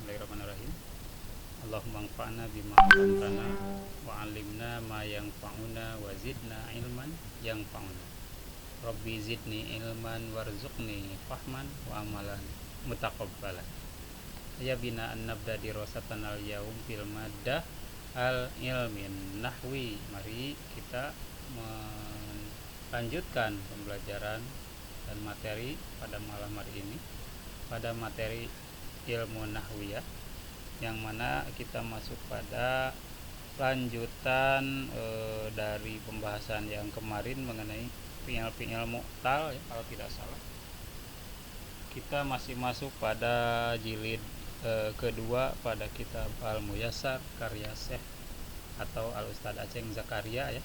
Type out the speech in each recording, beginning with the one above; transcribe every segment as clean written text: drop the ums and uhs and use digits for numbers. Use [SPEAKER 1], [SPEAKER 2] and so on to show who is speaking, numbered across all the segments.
[SPEAKER 1] Bismillahirrahmanirrahim. Allahumma anfa'na bima 'allamtana wa 'allimna ma yanfa'una wa zidna ilman yanfa'una. Rabbi zidni ilman warzuqni fahman wa amalan mutaqabbalan. Ya bina an nabda dirasatan al yaum fil maddah al ilmin nahwi. Mari kita melanjutkan pembelajaran dan materi pada malam hari ini pada materi ilmu nahwiyah, yang mana kita masuk pada lanjutan dari pembahasan yang kemarin mengenai fi'il mu'tal ya, kalau tidak salah. Kita masih masuk pada jilid kedua pada kitab Al-Muyassar karya Syekh atau Al-Ustadz Aceng Zakaria ya.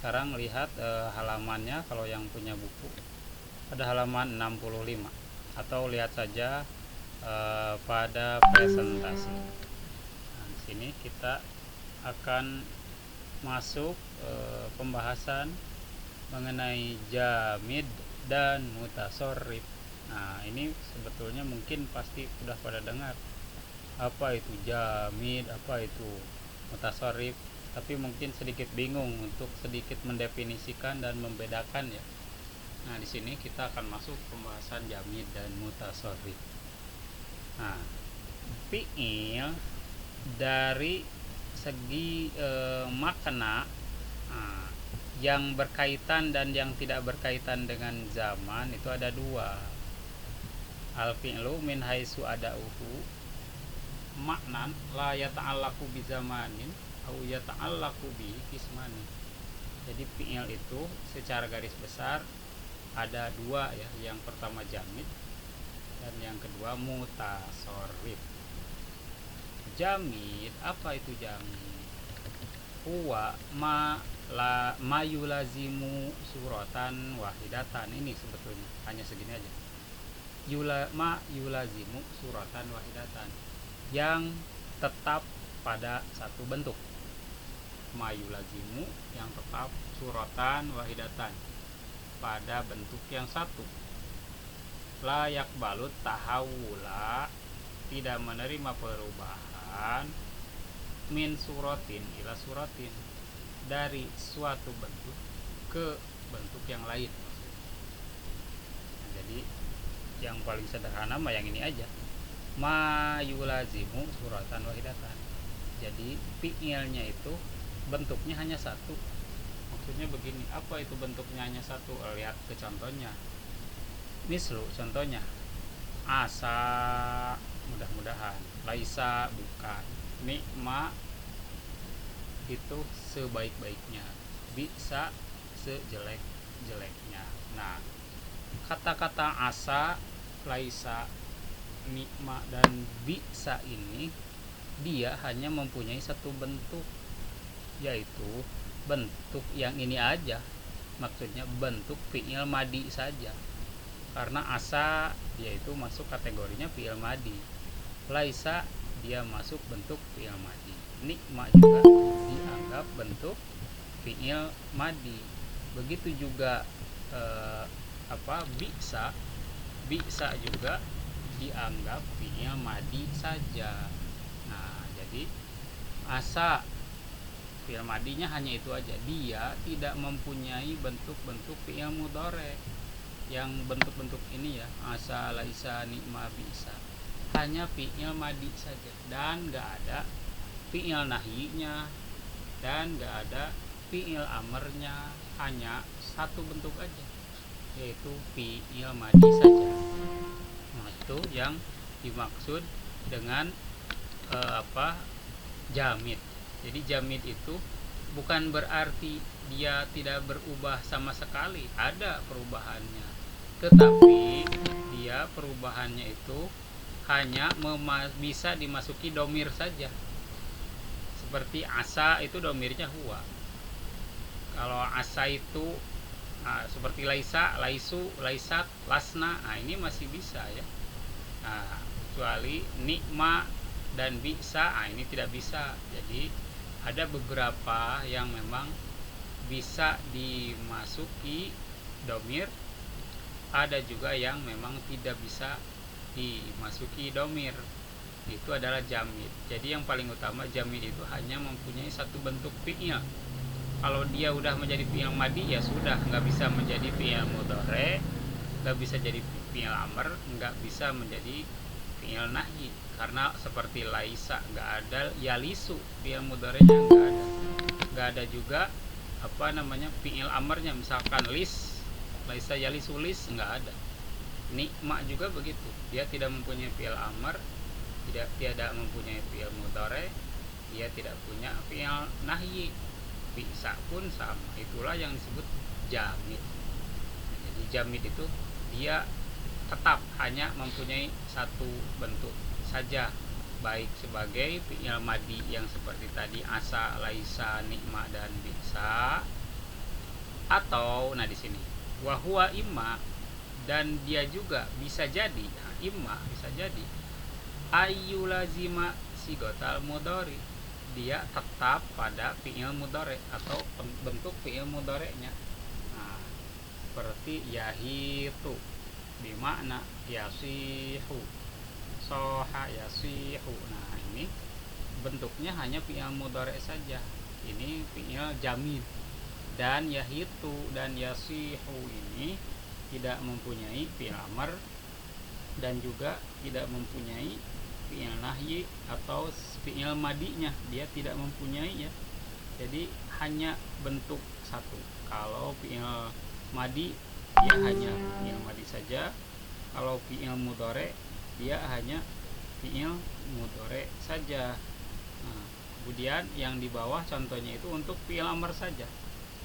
[SPEAKER 1] Sekarang lihat halamannya, kalau yang punya buku pada halaman 65, atau lihat saja pada presentasi. Nah, di sini kita akan masuk pembahasan mengenai jamid dan mutasorrif. Nah, ini sebetulnya mungkin pasti sudah pada dengar apa itu jamid, apa itu mutasorrif, tapi mungkin sedikit bingung untuk sedikit mendefinisikan dan membedakan ya. Nah, di sini kita akan masuk pembahasan jamid dan mutasorrif. Nah, fi'il dari segi makna yang berkaitan dan yang tidak berkaitan dengan zaman itu ada dua. Al fi'lu min haitsu ada'uhu maknan la yata'allaqu bi zamanin au yata'allaqu bi ismani. Jadi fi'il itu secara garis besar ada dua ya. Yang pertama jamid dan yang kedua mutasorrif. Jamid, apa itu jamid? Huwa ma yulazimu suratan wahidatan. Ini sebetulnya hanya segini aja. Ma yulazimu suratan wahidatan, yang tetap pada satu bentuk. Ma yulazimu, yang tetap, suratan wahidatan, pada bentuk yang satu. La yakbalut tahawula, tidak menerima perubahan, min suratin ila suratin, dari suatu bentuk ke bentuk yang lain. Nah, jadi yang paling sederhana mah yang ini aja, ma yulazimu suratan wahidatan. Jadi fi'ilnya itu bentuknya hanya satu. Maksudnya begini, apa itu bentuknya hanya satu? Lihat ke contohnya. Mislu, contohnya asa, mudah-mudahan, laisa, bukan, nikma, itu sebaik-baiknya, bisa, sejelek-jeleknya. Nah, kata-kata asa, laisa, nikma, dan bisa ini dia hanya mempunyai satu bentuk, yaitu bentuk yang ini aja. Maksudnya bentuk fi'il madi saja. Karena asa dia itu masuk kategorinya fi'il madi, laisa dia masuk bentuk fi'il madi, nikma juga dianggap bentuk fi'il madi. Begitu juga bisa juga dianggap fi'il madi saja. Nah, jadi asa fi'il madinya hanya itu aja, dia tidak mempunyai bentuk-bentuk fi'il mudhari yang bentuk-bentuk ini ya, asa, laisa, nikma, bisa, hanya fi'il madi saja, dan gak ada fi'il nahyinya dan gak ada fi'il amarnya, hanya satu bentuk aja, yaitu fi'il madi saja. Nah, itu yang dimaksud dengan jamid. Jadi jamid itu bukan berarti dia tidak berubah sama sekali, ada perubahannya, tetapi dia perubahannya itu hanya bisa dimasuki domir saja. Seperti asa itu domirnya huwa. Kalau asa itu seperti laisa, laisu, laisat, lasna, nah ini masih bisa ya. Nah, kecuali nikma dan bisa, ini tidak bisa. Jadi ada beberapa yang memang bisa dimasuki domir, ada juga yang memang tidak bisa dimasuki domir. itu adalah jamid. Jadi yang paling utama jamid itu hanya mempunyai satu bentuk fi'il. Kalau dia udah menjadi fi'il madi ya sudah, nggak bisa menjadi fi'il mudhari, nggak bisa jadi fi'il amr, nggak bisa menjadi fi'il nahyi. Karena seperti laisa nggak ada, yalisu fi'il mudharinya nggak ada juga fi'il amrnya, misalkan lis, laisa yalisu lis, nggak ada. Nikma juga begitu, dia tidak mempunyai fi'il amr, tidak mempunyai fi'il mudhari, dia tidak punya fi'il nahyi. Bisa pun sama, itulah yang disebut jamid. Jadi jamid itu dia tetap hanya mempunyai satu bentuk saja, baik sebagai fi'il madi yang seperti tadi asa, laisa, nikma dan bisa, atau di sini wahwa imma, dan dia juga bisa jadi imma bisa jadi ayyulazima sigotal mudhari, dia tetap pada fi'il mudhari atau bentuk fi'il mudhari'nya. Seperti yahitu bimakna yasihu, soha yasihu. Ini bentuknya hanya fi'il mudhari saja, ini fi'il jamid. Dan yahitu dan yasihu ini tidak mempunyai fi'il amr dan juga tidak mempunyai fi'il nahyi atau fi'il madinya, dia tidak mempunyai ya. Jadi hanya bentuk satu. Kalau fi'il madi dia hanya fi'il madi saja, kalau fi'il mudhari dia hanya fi'il mudhari saja. Kemudian yang di bawah contohnya itu untuk fi'il amr saja.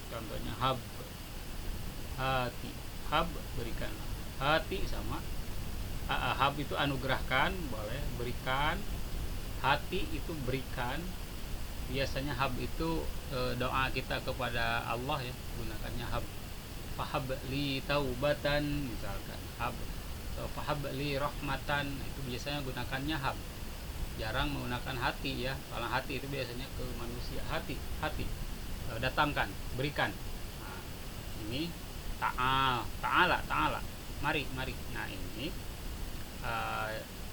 [SPEAKER 1] Contohnya hab, hati, hab berikan, hati sama hab itu anugerahkan, boleh berikan, hati itu berikan. Biasanya hab itu doa kita kepada Allah ya, gunakannya hab. Fahab li taubatan misalkan, hab. Fahab li rahmatan, itu biasanya gunakannya hab. Jarang menggunakan hati ya, kalau hati itu biasanya ke manusia. Hati datangkan, berikan. Ini ta'ala, mari. Ini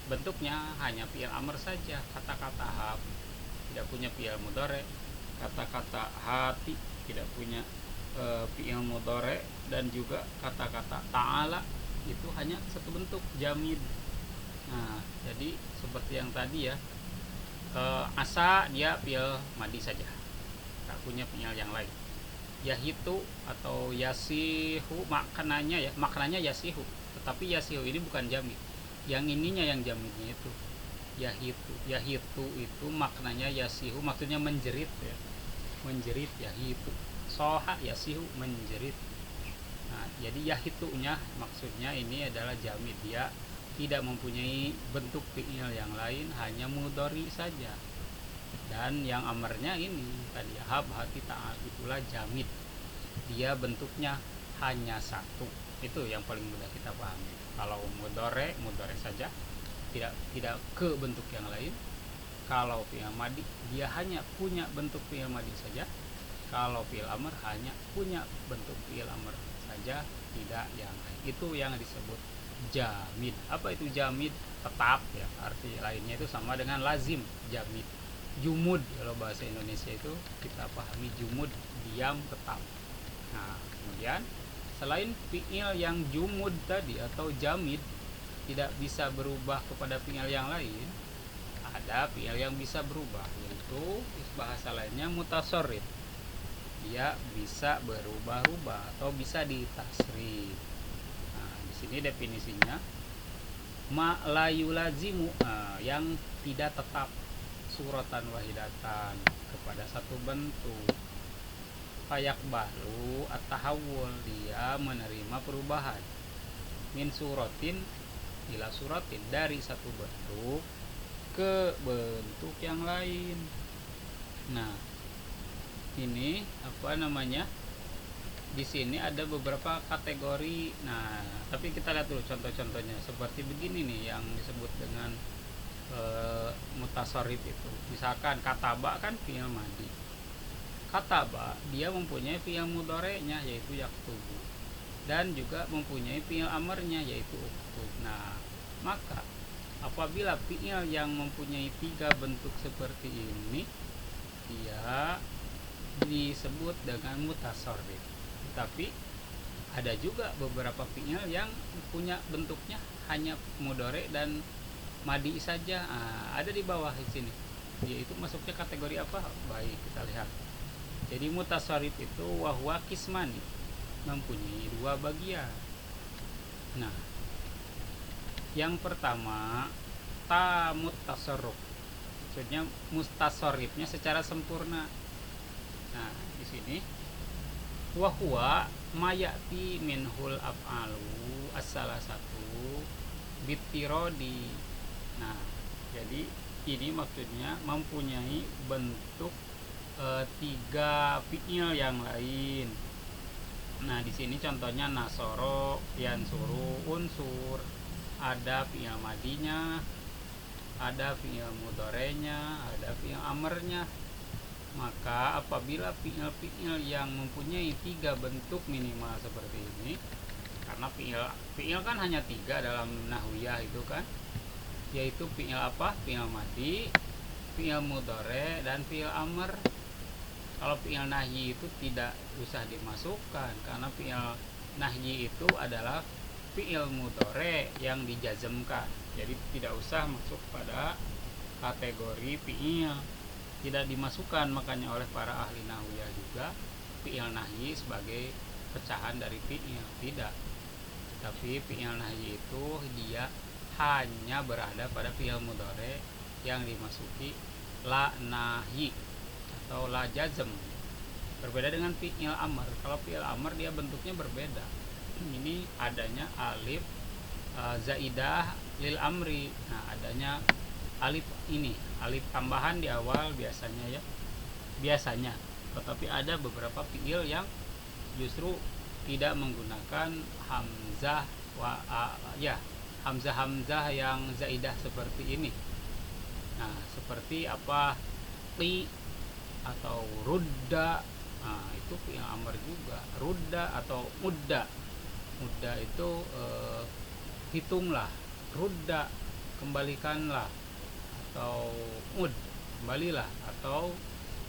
[SPEAKER 1] bentuknya hanya fi'il amr saja. Kata-kata hab tidak punya fi'il mudhari, kata-kata hati tidak punya fi'il mudhari, dan juga kata-kata ta'ala itu hanya satu bentuk jamid. Jadi seperti yang tadi ya, asa dia fi'il madi saja, tak punya fi'il yang lain. Yahitu atau yasihu maknanya yasihu, tetapi yasihu ini bukan jamid. Yang ininya yang jamidnya itu yahitu itu maknanya yasihu, maksudnya menjerit ya, menjerit yahitu. Soha yasihu, menjerit. Jadi yahitunya maksudnya ini adalah jamid, dia tidak mempunyai bentuk fi'il yang lain, hanya mudhari saja. Dan yang amarnya ini tadi hab, hati, ta'al, itulah jamid, dia bentuknya hanya satu. Itu yang paling mudah kita pahami. Kalau mudhari saja, tidak ke bentuk yang lain. Kalau fi'il madi dia hanya punya bentuk fi'il madi saja. Kalau fi'il amr hanya punya bentuk fi'il amr saja, tidak yang lain. Itu yang disebut jamid. Apa itu jamid? Tetap ya, arti lainnya itu sama dengan lazim, jamid. Jumud, kalau bahasa Indonesia itu kita pahami jumud, diam, tetap. Kemudian selain fi'il yang jumud tadi atau jamid tidak bisa berubah kepada fi'il yang lain, ada fi'il yang bisa berubah, yaitu bahasa lainnya mutasarrif. Dia bisa berubah-ubah atau bisa ditasrif. Di sini definisinya ma la yulazimu, yang tidak tetap, suratan wahidatan, kepada satu bentuk. Fayak balu at-tahawul, dia menerima perubahan. Min suratin ila suratin, dari satu bentuk ke bentuk yang lain. Ini di sini ada beberapa kategori. Tapi kita lihat dulu contoh-contohnya. Seperti begini nih yang disebut dengan mutasarrif itu. Misalkan kataba kan fi'il madi. Kataba dia mempunyai fi'il mudhari'nya yaitu yaktubu, dan juga mempunyai fi'il amarnya yaitu uktub. Maka apabila fi'il yang mempunyai 3 bentuk seperti ini, dia disebut dengan mutasarrif. Tapi ada juga beberapa fi'il yang punya bentuknya hanya mudhari dan madi saja. Ada di bawah di sini. Dia itu masuknya kategori apa? Baik, kita lihat. Jadi mutasarrif itu wahwa kismani, mempunyai 2 bagian. Nah, yang pertama mutasarrif, maksudnya mustasarrifnya secara sempurna. Nah, di sini wahwa mayati minhul af'alu as-salah satu bitirodi. Nah, jadi ini maksudnya mempunyai bentuk 3 fi'il yang lain. Nah, di sini contohnya nasoro, yansuru, unsur. Ada fi'il madinya, ada fi'il mudhari'nya, ada fi'il amarnya. Maka apabila fi'il yang mempunyai 3 bentuk minimal seperti ini, karena fi'il kan hanya 3 dalam nahwiyah itu kan, yaitu fi'il apa? Fi'il madi, fi'il mudhari' dan fi'il amr. Kalau fi'il nahyi itu tidak usah dimasukkan, karena fi'il nahyi itu adalah fi'il mudhari' yang dijazmkan. Jadi tidak usah masuk pada kategori fi'il. Tidak dimasukkan, makanya oleh para ahli nahwiyah juga fi'il nahyi sebagai pecahan dari fi'il. Tidak. Tapi fi'il nahyi itu dia hanya berada pada fi'il mudhari' yang dimasuki la nahyi atau la jazm. Berbeda dengan fi'il amr. Kalau fi'il amr dia bentuknya berbeda. Ini adanya alif zaidah lil amri. Nah, adanya alif ini, alif tambahan di awal biasanya ya. Biasanya. Tetapi ada beberapa fi'il yang justru tidak menggunakan hamzah hamzah yang zaidah seperti ini. Nah, seperti apa? Ti atau rudda. Nah, itu fi'il amr juga. Rudda atau mudda. Mudda itu hitunglah. Rudda, kembalikanlah. Atau kembalilah. Atau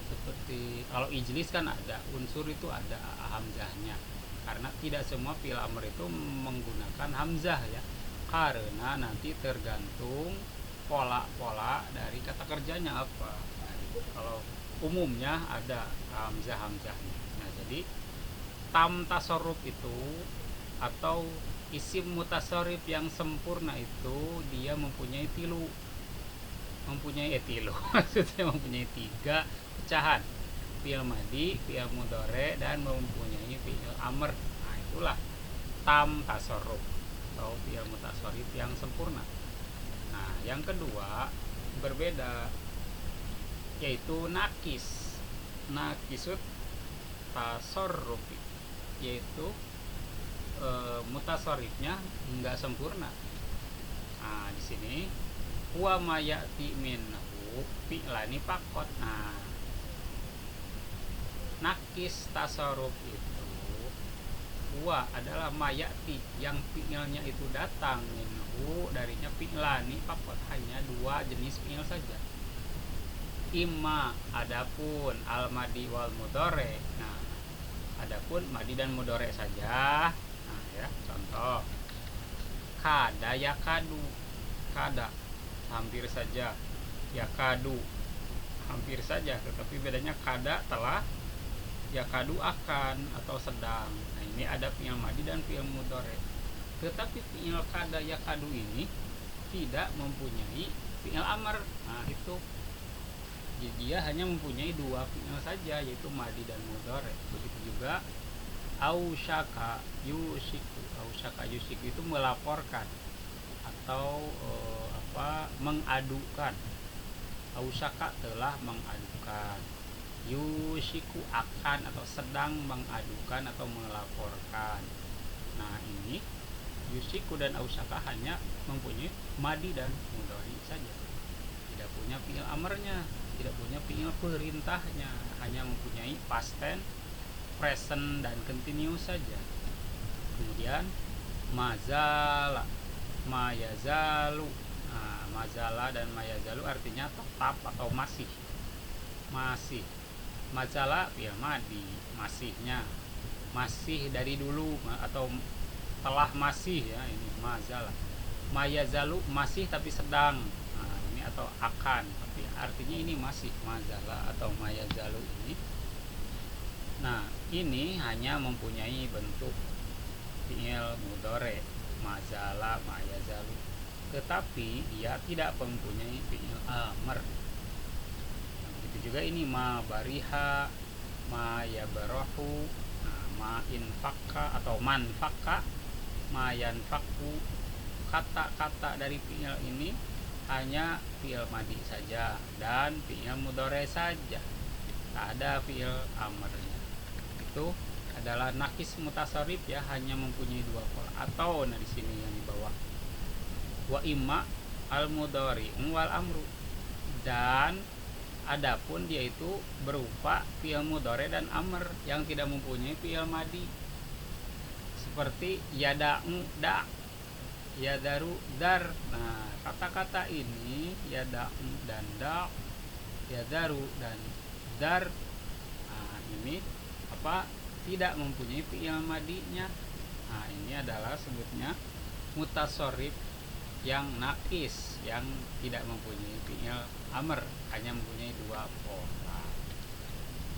[SPEAKER 1] seperti kalau ijlis kan ada, unsur itu ada hamzahnya. Karena tidak semua fi'il amr itu menggunakan hamzah ya. Karena nanti tergantung pola-pola dari kata kerjanya apa. Nah, kalau umumnya ada hamzahnya. Nah, jadi tam tasarruf itu atau isim mutasarrif yang sempurna itu dia mempunyai tilu maksudnya mempunyai 3 pecahan, fi'il madi, fi'il mudhari' dan mempunyai fi'il amr. Nah, itulah tam tasarruf atau fi'il mutasarrif yang sempurna. Nah, yang kedua berbeda, yaitu nakisut tasarruf, yaitu mutasarrifnya enggak sempurna. Nah, di sini wa mayati minhu fi'lani pakot. Nah, nakis tasarruf itu wa adalah mayati yang fi'ilnya itu datang, minhu darinya fi'lani pakot, hanya 2 jenis fi'il saja. Imma adapun al madi wal mudhari'. Nah, adapun madi dan mudhari' saja. Nah, ya, contoh kada yakadu. Kada hampir saja, yakadu hampir saja, tetapi bedanya kada telah, yakadu akan atau sedang. Nah, ini ada fi'il madi dan fi'il mudhari'. Tetapi fi'il kada yakadu ini tidak mempunyai fi'il amr. Nah, itu dia hanya mempunyai 2 fi'il saja, yaitu madi dan mudhari'. Begitu juga ausyaka yusiku. Ausyaka yusiku itu melaporkan atau mengadukan. Ausyaka telah mengadukan, yusiku akan atau sedang mengadukan atau melaporkan. Nah, ini yusiku dan ausyaka hanya mempunyai madi dan mudhari saja, tidak punya fi'il amrnya, tidak punya fi'il perintahnya, hanya mempunyai past tense, present dan continuous saja. Kemudian mazala, mayazalu. Nah, mazala dan mayazalu artinya tetap atau masih. Mazala fi'il madi, masihnya, masih dari dulu atau telah masih ya, ini mazala. Mayazalu masih tapi sedang, nah, ini atau akan, tapi artinya ini masih mazala atau mayazalu ini. Nah, ini hanya mempunyai bentuk fi'il mudhari, mazala, mayazalu, tetapi dia tidak mempunyai fi'il amr. Nah, begitu juga ini ma bariha, ma yabarahu, nah, ma infakka atau manfakka, ma yanfakku. Kata-kata dari fi'il ini hanya fi'il madi saja dan fi'il mudhari saja, tak ada fi'il amrnya. Itu adalah nakis mutasarrif ya, hanya mempunyai dua pola. Atau nah di sini yang di bawah, wa imma al mudhari wal amru, dan adapun dia itu berupa fi'il mudhari dan amr yang tidak mempunyai fi'il madi, seperti yada'u da, yadaru dar. Nah, kata-kata ini yada'u dan da, yadaru dan dar, nah ini apa, tidak mempunyai fi'il madinya. Nah, ini adalah sebutnya mutasarrif yang nakis, yang tidak mempunyai fi'il amr, hanya mempunyai dua pola.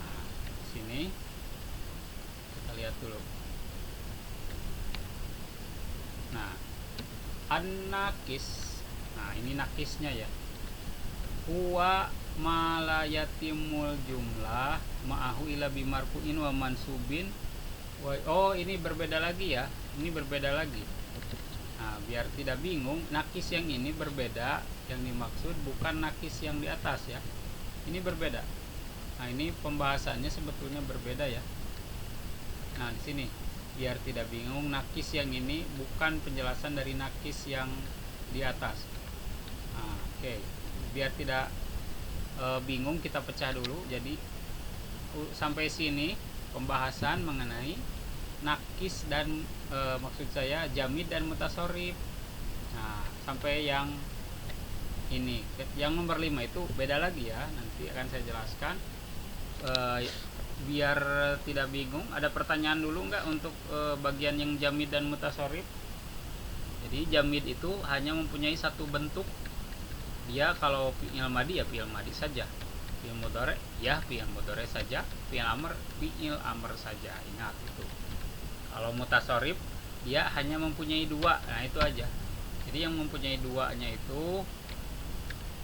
[SPEAKER 1] Nah, di sini kita lihat dulu. Nah, an-nakis. Nah, ini nakisnya ya. Huwa malayatimul jumlah ma'ahu ila bimarfu'in wa mansubin. Oh, ini berbeda lagi ya. Ini berbeda lagi. Nah, biar tidak bingung, nakis yang ini berbeda. Yang dimaksud bukan nakis yang di atas ya. Ini berbeda. Nah, ini pembahasannya sebetulnya berbeda ya. Nah, di sini biar tidak bingung, nakis yang ini bukan penjelasan dari nakis yang di atas. Nah, oke. Biar tidak bingung, kita pecah dulu. Jadi sampai sini pembahasan mengenai nakis dan maksud saya jamid dan mutasarrif. Nah, sampai yang ini, yang nomor 5 itu beda lagi ya, nanti akan saya jelaskan. Biar tidak bingung, ada pertanyaan dulu nggak untuk bagian yang jamid dan mutasarrif? Jadi jamid itu hanya mempunyai satu bentuk. Dia kalau fi'il madi ya fi'il madi saja, fi'il mudhari ya fi'il mudhari saja, fi'il amr saja. Ingat itu. Kalau mutasarrif dia hanya mempunyai dua. Nah, itu aja. Jadi yang mempunyai duanya itu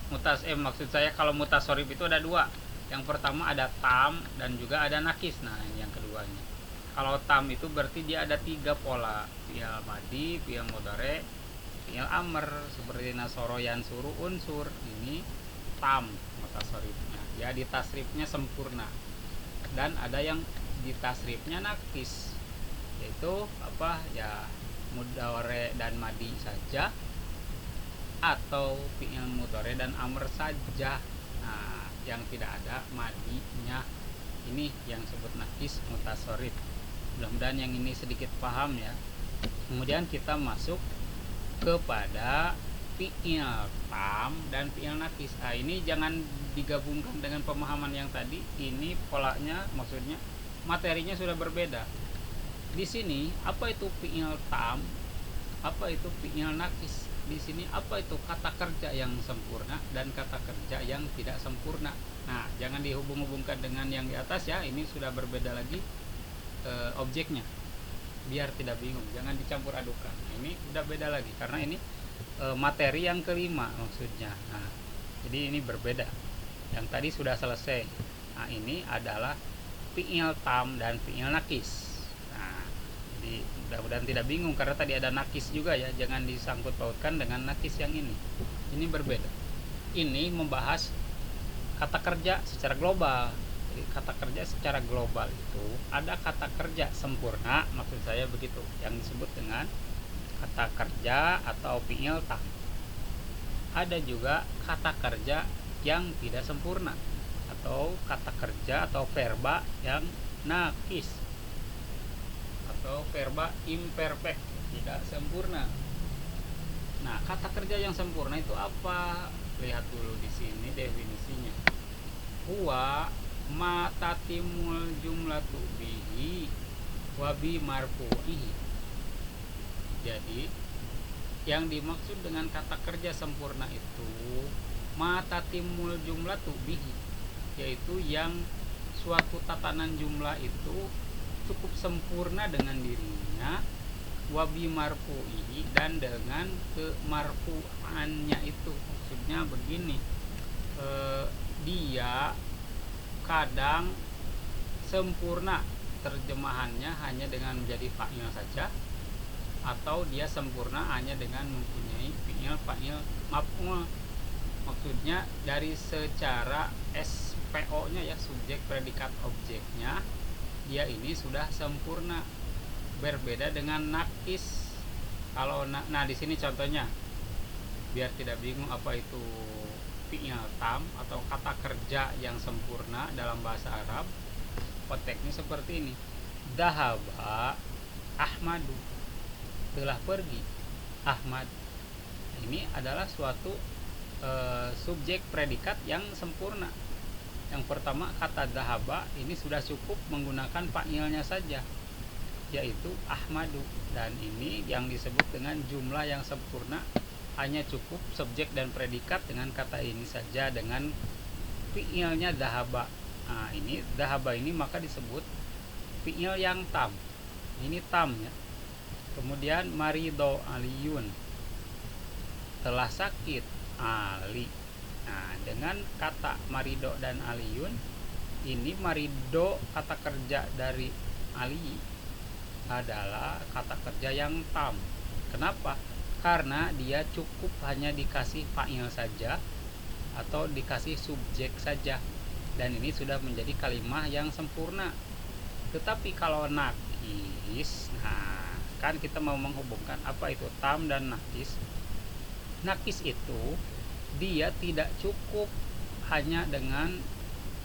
[SPEAKER 1] maksud saya kalau mutasarrif itu ada dua. Yang pertama ada tam dan juga ada nakis. Nah, ini yang keduanya. Kalau tam itu berarti dia ada 3 pola, fi'il madi, fi'il mudhari, fi'il amr, seperti nasoro yansuru unsur. Ini tam mutasarrifnya. Ya, di tasrifnya sempurna. Dan ada yang di tasrifnya nakis, yaitu apa ya, mudhari dan madi saja atau fi'il mudhari dan amr saja. Nah, yang tidak ada madinya, ini yang disebut nakis mutasarrif. Mudah-mudahan yang ini sedikit paham ya. Kemudian kita masuk kepada fi'il tam dan fi'il nakis. Nah, ini jangan digabungkan dengan pemahaman yang tadi. Ini polanya, maksudnya materinya sudah berbeda. Di sini apa itu fi'il tam, apa itu fi'il nakis. Di sini apa itu kata kerja yang sempurna dan kata kerja yang tidak sempurna. Nah, jangan dihubung-hubungkan dengan yang di atas ya. Ini sudah berbeda lagi objeknya. Biar tidak bingung, jangan dicampur adukan. Ini udah beda lagi karena ini materi yang kelima maksudnya. Nah, jadi ini berbeda. Yang tadi sudah selesai. Nah, ini adalah fi'il tam dan fi'il nakis. Nah, jadi mudah-mudahan tidak bingung karena tadi ada nakis juga ya. Jangan disangkut pautkan dengan nakis yang ini. Ini berbeda. Ini membahas kata kerja secara global. Kata kerja secara global itu ada kata kerja sempurna, maksud saya begitu, yang disebut dengan kata kerja atau fi'il tam. Ada juga kata kerja yang tidak sempurna atau kata kerja atau verba yang nakis atau verba imperfect, tidak sempurna. Nah, kata kerja yang sempurna itu apa? Lihat dulu di sini definisinya. Huwa ma tatimul jumlatu bihi wa bi marfu'ihi. Jadi, yang dimaksud dengan kata kerja sempurna itu ma tatimul jumlatu bihi, yaitu yang suatu tatanan jumlah itu cukup sempurna dengan dirinya, wabi marfu'ihi, dan dengan kemarfu'annya itu. Maksudnya begini, dia kadang sempurna terjemahannya hanya dengan menjadi fa'il saja, atau dia sempurna hanya dengan mempunyai fa'il maf'ul. Maksudnya dari secara SPO nya ya, subjek predikat objeknya, dia ini sudah sempurna. Berbeda dengan nakis. Kalau nah di sini contohnya biar tidak bingung apa itu fi'il tam atau kata kerja yang sempurna dalam bahasa Arab. Konteksnya seperti ini. Dahaba Ahmadu, telah pergi Ahmad. Ini adalah suatu subjek predikat yang sempurna. Yang pertama, kata dahaba ini sudah cukup menggunakan fa'ilnya saja, yaitu Ahmadu, dan ini yang disebut dengan jumlah yang sempurna, hanya cukup subjek dan predikat dengan kata ini saja dengan fi'ilnya dahaba. Nah, ini dahaba ini maka disebut fi'il yang tam. Ini tam ya. Kemudian marido aliyun, telah sakit Ali. Nah, dengan kata marido dan aliyun, ini marido kata kerja dari Ali adalah kata kerja yang tam. Kenapa? Karena dia cukup hanya dikasih fa'il saja atau dikasih subjek saja, dan ini sudah menjadi kalimah yang sempurna. Tetapi kalau nakis, nah kan kita mau menghubungkan apa itu tam dan nakis. Nakis itu dia tidak cukup hanya dengan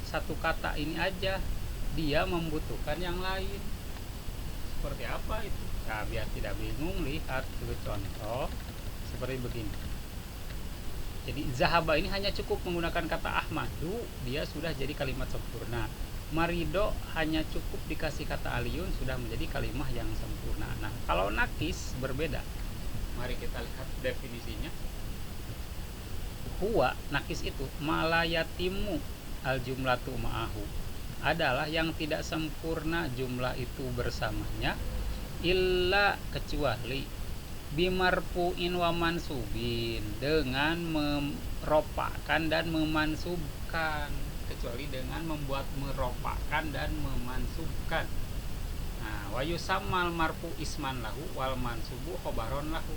[SPEAKER 1] satu kata ini aja, dia membutuhkan yang lain. Seperti apa itu? Nah, biar tidak bingung, lihat dulu contoh seperti begini. Jadi zahaba ini hanya cukup menggunakan kata Ahmadu, dia sudah jadi kalimat sempurna. Marido hanya cukup dikasih kata aliyun, sudah menjadi kalimah yang sempurna. Nah, kalau nakis berbeda. Mari kita lihat definisinya. Huwa, nakis itu malayatimu al jumlatu ma'ahu, adalah yang tidak sempurna jumlah itu bersamanya, illa kecuali bimarfu'in wa mansubin, dengan meropakan dan memansubkan, kecuali dengan membuat meropakan dan memansubkan. Nah, wa yusammal marfu isman lahu wal mansubu khobaron lahu,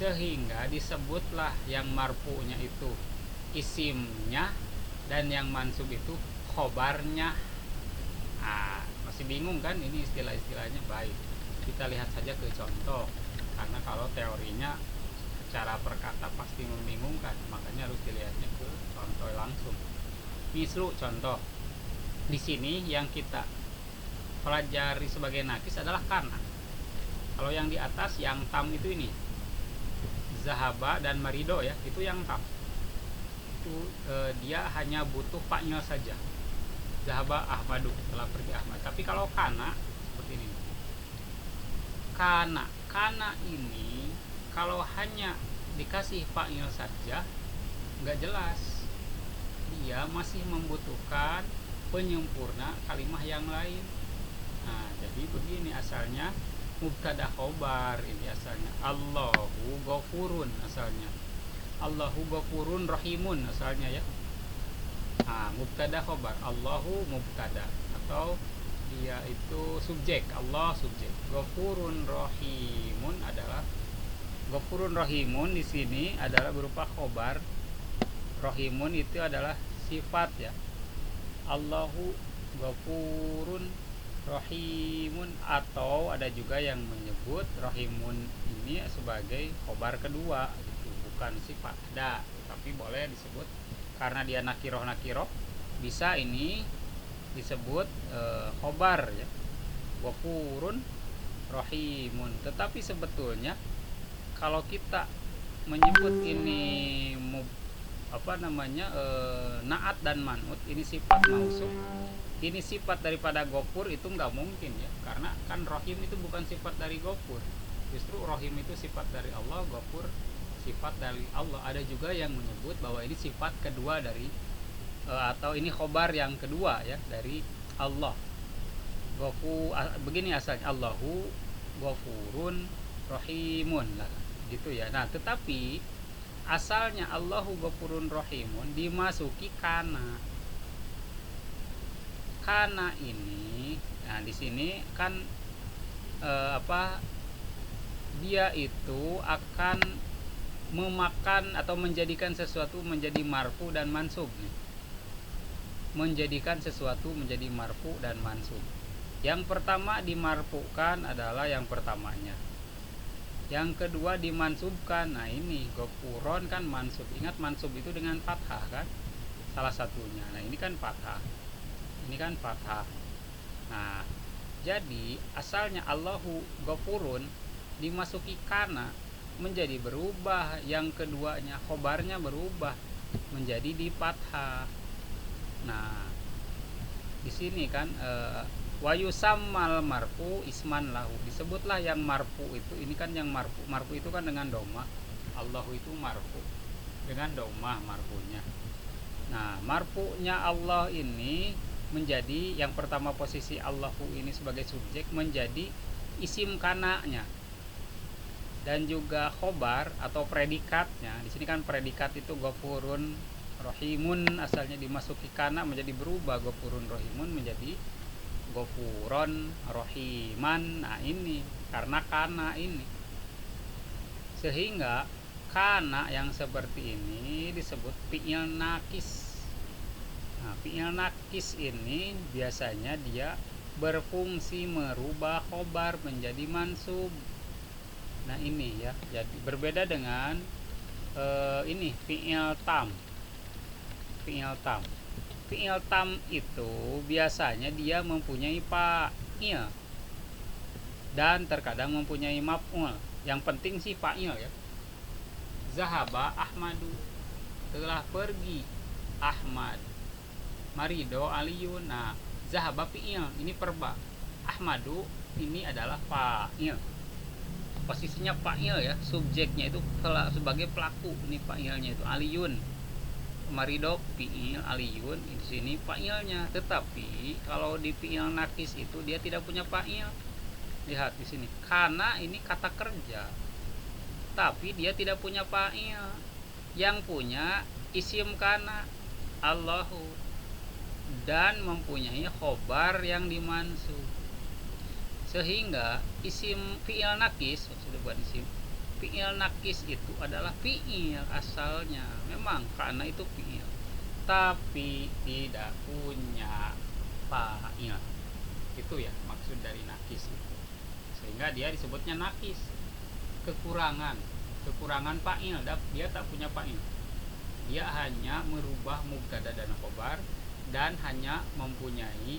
[SPEAKER 1] sehingga disebutlah yang marfu'nya itu isimnya dan yang mansub itu khobarnya. Nah, masih bingung kan ini istilah-istilahnya? Baik, kita lihat saja ke contoh, karena kalau teorinya secara perkata pasti membingungkan, makanya harus dilihatnya ke contoh langsung. Misal contoh di sini yang kita pelajari sebagai nakis adalah kana. Kalau yang di atas yang tam itu ini zahaba dan marido ya, itu yang tam. Itu dia hanya butuh fa'il saja. Zahaba Ahmadu, telah pergi Ahmad. Tapi kalau kana seperti ini. Kana ini kalau hanya dikasih fa'il saja nggak jelas, dia masih membutuhkan penyempurna kalimah yang lain. Nah, jadi begini asalnya mubtada khobar, ini asalnya Allahu ghafurun, asalnya Allahu ghafurun rahimun asalnya ya. Nah, mubtada khobar, Allahu mubtada, atau dia itu subjek, Allah subjek, ghafurun rahimun adalah ghafurun rahimun di sini adalah berupa khobar, rahimun itu adalah sifat ya. Allahu ghafurun rahimun, atau ada juga yang menyebut rahimun ini sebagai khobar kedua, itu bukan sifat ada, tapi boleh disebut karena dia nakiroh bisa ini disebut khobar ya, ghafurun rahimun. Tetapi sebetulnya kalau kita menyebut ini naat dan manut, ini sifat mausuf, ini sifat daripada Ghafur, itu nggak mungkin ya, karena kan Rohim itu bukan sifat dari Ghafur. Justru Rohim itu sifat dari Allah, Ghafur sifat dari Allah. Ada juga yang menyebut bahwa ini sifat kedua dari atau ini khobar yang kedua ya dari Allah. Begini asalnya, Allahu Ghafurun Rohimun lah gitu ya. Nah tetapi asalnya Allahu Ghafurun Rohimun dimasuki kana ini. Nah di sini kan dia itu akan memakan atau menjadikan sesuatu menjadi marfu dan mansub nih. Menjadikan sesuatu menjadi marfu dan mansub. Yang pertama dimarfukan adalah yang pertamanya. Yang kedua dimansubkan. Nah ini Ghafuron kan mansub. Ingat mansub itu dengan fathah kan? Salah satunya. Nah ini kan fathah. Ini kan fathah. Nah jadi asalnya Allahu Ghafurun dimasuki kana menjadi berubah. Yang keduanya khobarnya berubah menjadi di fathah. Nah di sini kan wayusammal marfu isman lahu, disebutlah yang marfu itu, ini kan yang marfu itu kan dengan doma, Allahu itu marfu dengan doma marfunya. Nah marfunya Allah ini menjadi yang pertama, posisi Allahu ini sebagai subjek menjadi isim kananya, dan juga khobar atau predikatnya. Di sini kan predikat itu Ghafurun Rohimun, asalnya dimasuki kana menjadi berubah Ghafurun Rohimun menjadi Ghafuron Rohiman. Nah ini karena kana ini, sehingga kana yang seperti ini disebut fi'il nakis. Nah fi'il nakis ini biasanya dia berfungsi merubah khobar menjadi mansub. Nah ini ya, jadi berbeda dengan ini fi'il tam. Fi'il tam. Fi'il tam itu biasanya dia mempunyai fa'il dan terkadang mempunyai maf'ul. Yang penting sih fa'il ya. Zahaba Ahmadu, telah pergi Ahmad. Marido Aliyun. Nah zahaba fi'il, ini perba. Ahmadu ini adalah fa'il. Posisinya fa'il ya, subjeknya itu sebagai pelaku. Ini fa'ilnya itu Aliyun. Marido fi'il, Aliyun di sini fa'ilnya. Tetapi kalau di fi'il nakis itu dia tidak punya fa'il. Lihat di sini, karena ini kata kerja, tapi dia tidak punya fa'il. Yang punya isim kana Allahu dan mempunyai khobar yang dimansub. Sehingga isim fi'il nakis, sudah buat isim fi'il nakis itu adalah fi'il asalnya, memang karena itu fi'il, tapi tidak punya fa'il. Itu ya maksud dari nakis itu, sehingga dia disebutnya nakis, kekurangan fa'il. Dia tak punya fa'il, dia hanya merubah mubtada dan khobar, dan hanya mempunyai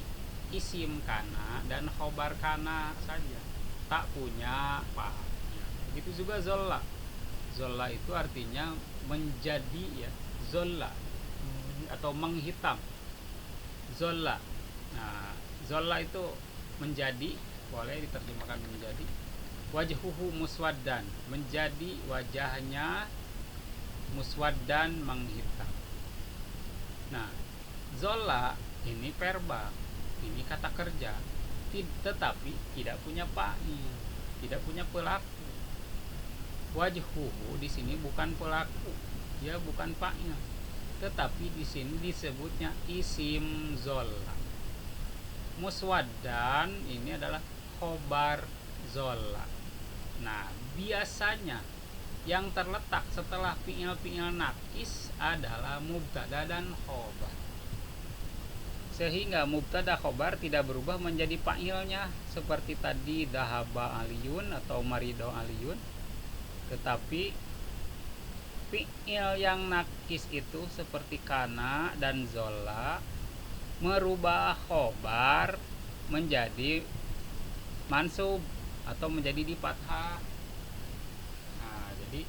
[SPEAKER 1] isim kana dan khobar kana saja, tak punya fa'il. Begitu juga zolla. Zolla itu artinya menjadi ya, zolla atau menghitam. Zolla. Nah, zolla itu menjadi, boleh diterjemahkan menjadi. Wajhuhu muswaddan, menjadi wajahnya muswaddan, menghitam. Nah, zolla ini verba, ini kata kerja, tetapi tidak punya fa'il, tidak punya pelaku. Wajhuhu di sini bukan pelaku, dia bukan fa'il, tetapi di sini disebutnya isim zolla. Muswaddan ini adalah khobar zolla. Nah biasanya yang terletak setelah fi'il nakis adalah mubtada dan khobar, sehingga mubtada khobar tidak berubah menjadi fa'ilnya seperti tadi dhahaba aliyun atau marido aliyun. Tetapi fi'il yang nakis itu seperti kana dan zolla merubah khobar menjadi mansub atau menjadi di fathah. Nah, jadi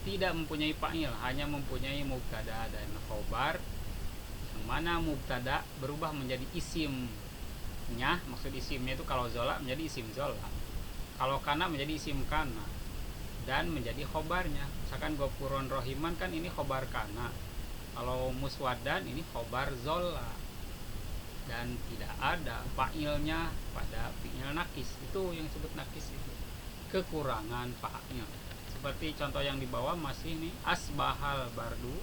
[SPEAKER 1] tidak mempunyai fa'il, hanya mempunyai mubtada dan khobar, yang mana mubtada berubah menjadi isimnya. Maksud isimnya itu kalau zola menjadi isim zola, kalau kana menjadi isim kana, dan menjadi khobarnya. Misalkan gopurun rohiman kan ini khobar kana, kalau muswadan ini khobar zola, dan tidak ada fa'ilnya pada fi'il nakis. Itu yang disebut nakis, itu kekurangan fa'il. Seperti contoh yang di bawah masih nih, asbahal bardu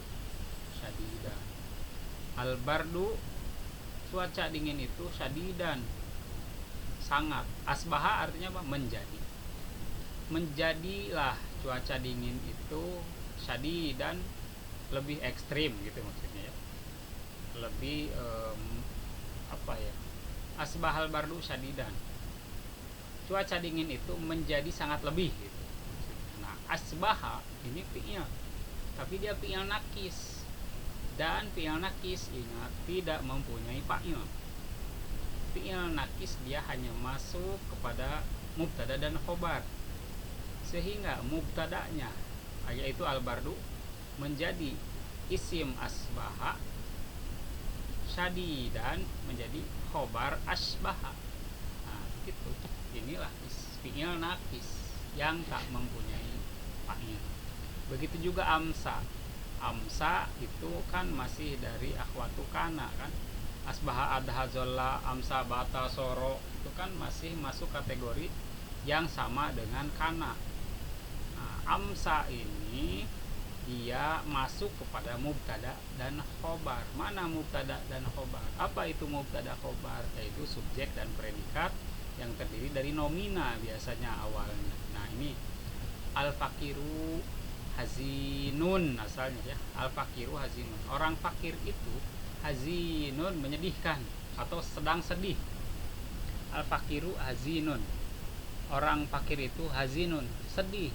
[SPEAKER 1] syadidan. Al bardu, cuaca dingin itu, syadidan, sangat. Asbaha artinya apa? Menjadi. Menjadilah cuaca dingin itu syadidan, lebih ekstrim gitu maksudnya ya. Lebih apa ya? Asbahal bardu syadidan. Cuaca dingin itu menjadi sangat lebih gitu. Nah, asbaha ini fi'il, tapi dia fi'il nakis. Dan fi'il nakis ingat tidak mempunyai fa'il. Fi'il nakis dia hanya masuk kepada mubtada dan khobar, sehingga mubtadanya yaitu al-bardu menjadi isim asbaha, syadidan menjadi khobar asbaha. Nah, itu inilah fi'il nakis yang tak mempunyai fa'il. Begitu juga amsa. Amsa itu kan masih dari akhwatu kana kan. Asbaha adha zolla amsa bata soro itu kan masih masuk kategori yang sama dengan kana. Nah, amsa ini dia masuk kepada mubtada dan khobar. Mana mubtada dan khobar? Apa itu mubtada khobar? Yaitu subjek dan predikat yang terdiri dari nomina biasanya awalnya. Nah, ini al-fakiru hazinun asalnya ya. Al-fakiru hazinun. Orang fakir itu hazinun, menyedihkan atau sedang sedih. Al-fakiru hazinun. Orang fakir itu hazinun, sedih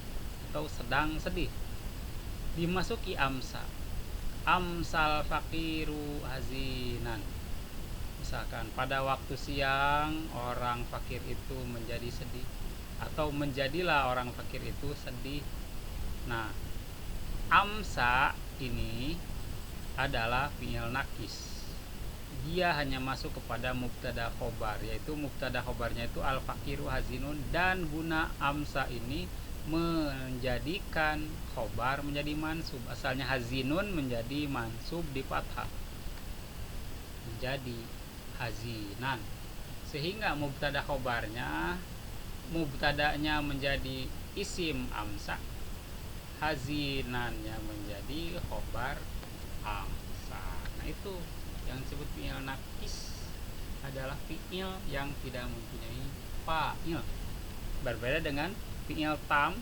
[SPEAKER 1] atau sedang sedih. Dimasuki amsa. Amsal fakiru hazinan. Misalkan pada waktu siang orang fakir itu menjadi sedih, atau menjadilah orang fakir itu sedih. Nah, amsa ini adalah fi'il nakis. Dia hanya masuk kepada mubtada khobar, yaitu mubtada khobarnya itu al-fakiru hazinun, dan guna amsa ini menjadikan khobar menjadi mansub. Asalnya hazinun menjadi mansub di fathah, menjadi hazinan, sehingga mubtada khobarnya, mubtadanya menjadi isim amsa, hazinannya menjadi khobar amsa. Nah, itu yang disebut fi'il nakis, adalah fi'il yang tidak mempunyai fa'il. Berbeda dengan fi'il tam,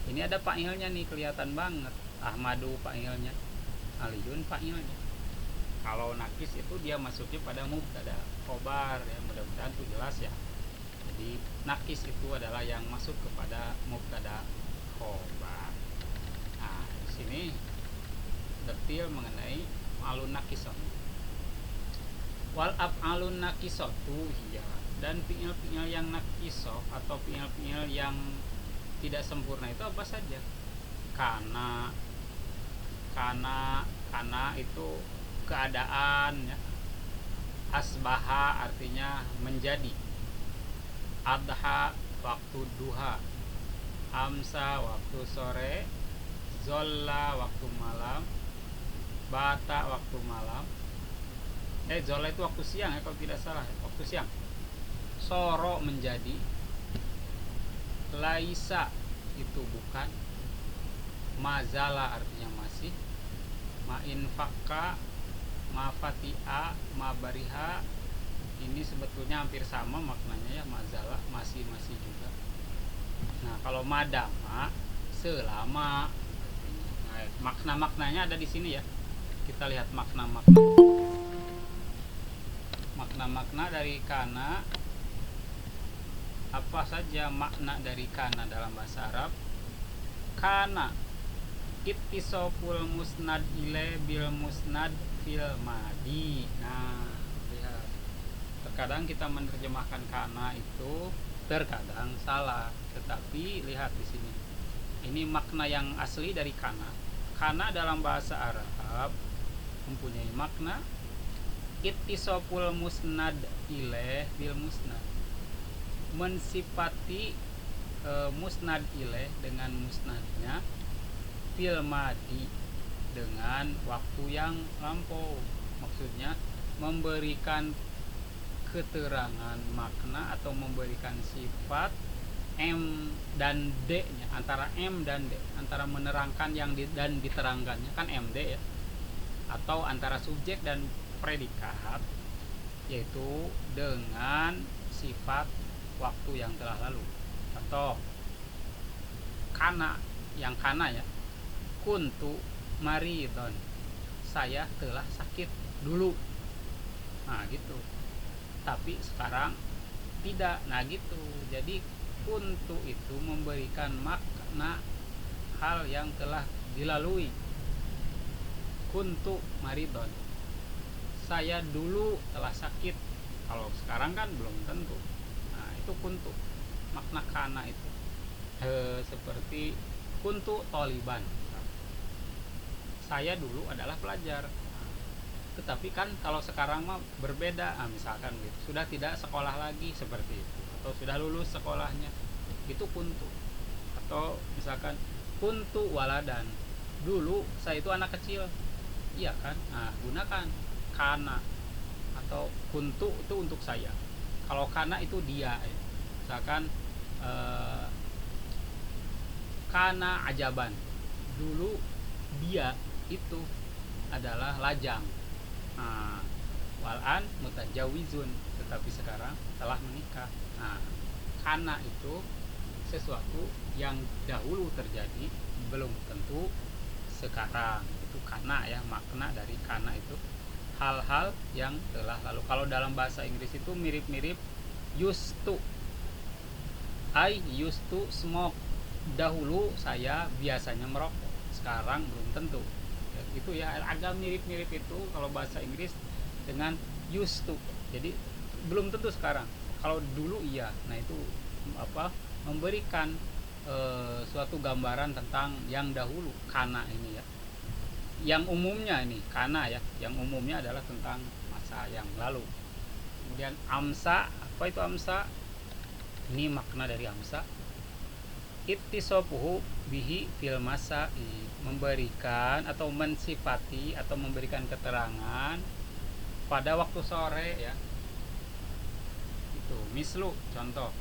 [SPEAKER 1] ini ada fa'ilnya nih, kelihatan banget. Ahmadu fa'ilnya, Aliyun fa'ilnya. Kalau nakis itu dia masuknya pada mubtada khobar ya, mudah-mudahan itu jelas ya. Jadi nakis itu adalah yang masuk kepada mubtada khobar. Nah, di sini detail mengenai alun nakisah. Wal af'alun nakisatu hiya, dan fi'il-fi'il yang nakisah atau fi'il-fi'il yang tidak sempurna itu apa saja? Kana itu keadaan ya. Asbaha artinya menjadi. Adha waktu duha. Amsa waktu sore. Zolla waktu malam. Bata waktu malam. Zolla itu waktu siang ya, kalau tidak salah ya, waktu siang. Soro menjadi. Laisa itu bukan. Mazala artinya masih. Ma'infakka, ma'fati'a, ma'bariha, ini sebetulnya hampir sama maknanya ya. Mazala masih juga. Nah, kalau madama selama. Nah, makna-maknanya ada di sini ya. Kita lihat makna dari kana. Apa saja makna dari kana dalam bahasa Arab? Kana ittisoful musnad ile bil musnad fil madi. Nah, lihat. Terkadang kita menerjemahkan kana itu terkadang salah, tetapi lihat di sini. Ini makna yang asli dari kana. Kana dalam bahasa Arab mempunyai makna ittisoful musnad ilaih bil musnad, mensifati musnad ilaih dengan musnadnya, fil madi dengan waktu yang lampau. Maksudnya memberikan keterangan makna atau memberikan sifat M dan D nya, antara M dan D, antara menerangkan yang dan diterangkannya kan MD ya, atau antara subjek dan predikat, yaitu dengan sifat waktu yang telah lalu. Atau kana, yang kana ya, kuntu maridon, saya telah sakit dulu, nah gitu, tapi sekarang tidak, nah gitu. Jadi kuntu itu memberikan makna hal yang telah dilalui. Kuntu maridon, saya dulu telah sakit, kalau sekarang kan belum tentu. Nah itu kuntu, makna kana itu. Seperti kuntu toliban, saya dulu adalah pelajar. Tetapi kan kalau sekarang mah berbeda, misalkan gitu, sudah tidak sekolah lagi seperti itu, atau sudah lulus sekolahnya, itu kuntu. Atau misalkan kuntu waladan, dulu saya itu anak kecil, iya kan, nah gunakan kana. Atau kuntu itu untuk saya, kalau kana itu dia ya. Misalkan kana ajaban, dulu dia itu adalah lajang. Nah, walan mutajawizun, tetapi sekarang telah menikah. Nah, kana itu sesuatu yang dahulu terjadi, belum tentu sekarang. Itu kana ya, makna dari kana itu hal-hal yang telah lalu. Kalau dalam bahasa Inggris itu mirip-mirip used to. I used to smoke, dahulu saya biasanya merokok, sekarang belum tentu. Itu ya, agak mirip-mirip itu kalau bahasa Inggris dengan used to. Jadi belum tentu sekarang, kalau dulu iya. Nah itu apa, memberikan suatu gambaran tentang yang dahulu. Kana ini ya, yang umumnya ini kana ya, yang umumnya adalah tentang masa yang lalu. Kemudian amsa, apa itu amsa? Ini makna dari amsa, ittisopuhu bihi fil masai, memberikan atau mensifati atau memberikan keterangan pada waktu sore ya. Itu mislu, contoh,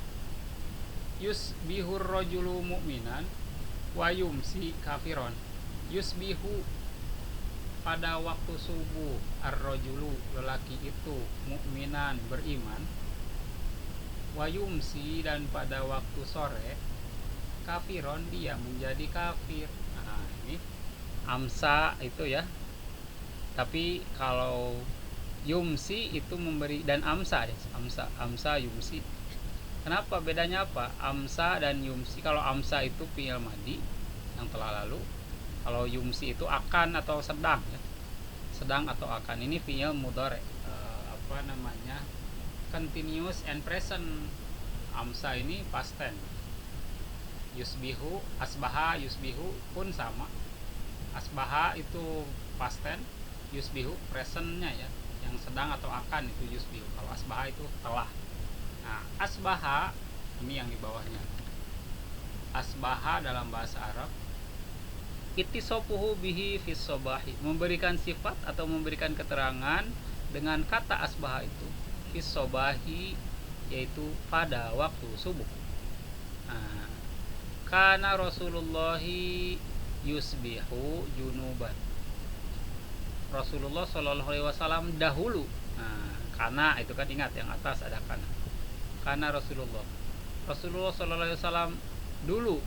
[SPEAKER 1] yusbihur rajulu mu'minan wa yumsi kafiron. Yusbihu, pada waktu subuh, ar-rajulu, lelaki itu, mu'minan, beriman, wa yumsi, dan pada waktu sore, kafiron, dia menjadi kafir. Nah ini amsa itu ya. Tapi kalau yumsi itu memberi, dan amsa ya, amsa yumsi. Kenapa bedanya apa? Amsa dan yumsi, kalau amsa itu fi'il madi yang telah lalu, kalau yumsi itu akan atau sedang ya, sedang atau akan. Ini fi'il mudhari, apa namanya, continuous and present. Amsa ini past tense. Yusbihu, asbaha, yusbihu pun sama. Asbaha itu past tense, yusbihu presentnya ya, yang sedang atau akan itu yusbihu. Kalau asbaha itu telah. Nah asbaha ini yang di bawahnya. Asbaha dalam bahasa Arab ittisopuhu bihi fis sobahi, memberikan sifat atau memberikan keterangan dengan kata asbaha itu fis sobahi, yaitu pada waktu subuh. Nah, kana Rasulullahi yusbihu junuban, Rasulullah Shallallahu Alaihi Wasallam dahulu. Nah, kana itu kan ingat yang atas ada kana. Kana Rasulullah Shallallahu Alaihi Wasallam dulu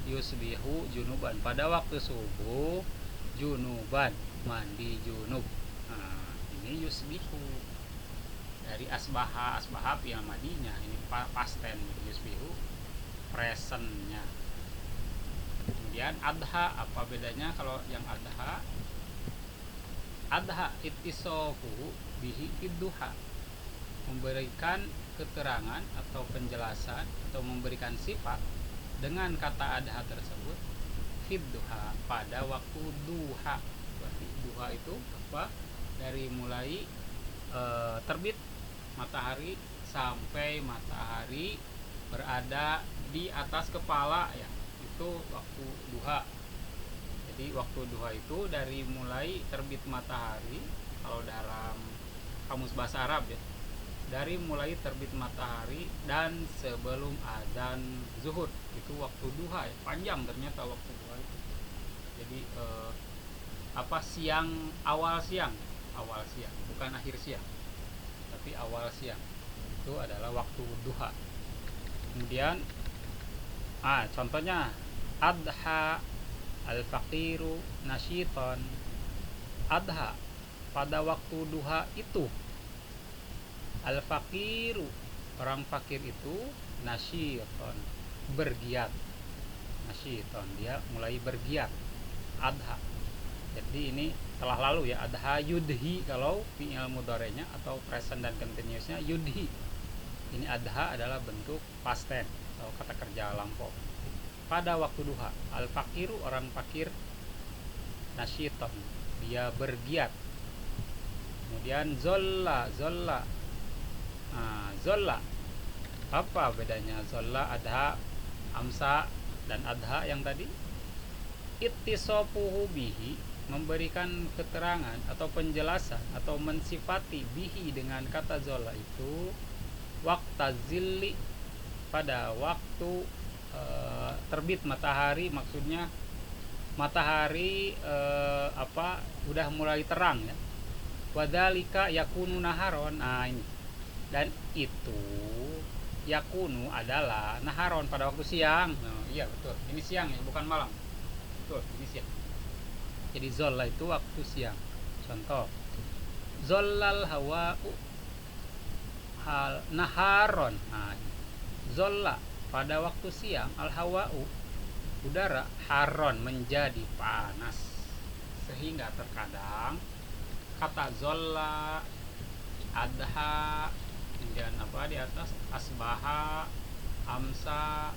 [SPEAKER 1] yusbihu junuban, pada waktu subuh, junuban, mandi junub. Nah, ini yusbihu dari asbaha, asbaha fi'il madinya, ini past tense, yusbihu presentnya. Kemudian adha, apa bedanya kalau yang adha? Adha ittisofuhu bihi fidduha, memberikan keterangan atau penjelasan atau memberikan sifat dengan kata adha tersebut fid duha, pada waktu duha. Berarti duha itu apa? Dari mulai terbit matahari sampai matahari berada di atas kepala ya, itu waktu duha. Jadi waktu duha itu dari mulai terbit matahari, kalau dalam kamus bahasa Arab ya, dari mulai terbit matahari dan sebelum adzan zuhur, itu waktu duha ya. Panjang ternyata waktu duha itu. Jadi siang, awal siang, bukan akhir siang, tapi awal siang, itu adalah waktu duha. Kemudian contohnya adha al-faqiru nasyiton. Adha, pada waktu duha itu, al-faqiru, orang fakir itu, nasyiton, bergiat. Nasyiton, dia mulai bergiat. Adha, jadi ini telah lalu ya. Adha yudhi kalau fi'il mudhari'nya, atau present dan continuousnya yudhi. Ini adha adalah bentuk past tense atau kata kerja lampau. Pada waktu duha, al-faqiru, orang fakir, nasyiton, dia bergiat. Kemudian zolla, zolla, apa bedanya zolla, adha, amsa, dan adha yang tadi? Ittisofuhu bihi, memberikan keterangan atau penjelasan atau mensifati bihi dengan kata zolla itu waktu zilli, pada waktu terbit matahari. Maksudnya matahari udah mulai terang ya. Wadzalika yakunu naharon. Ini, dan itu yakunu adalah naharon, pada waktu siang. Iya betul, ini siang ya, bukan malam. Betul, ini siang. Jadi zolla itu waktu siang. Contoh, zollal hawa'u hal naharon. Zolla, pada waktu siang, al hawa'u, udara, haron, menjadi panas, sehingga terkadang kata zolla, adha, kemudian di atas asbaha, amsa,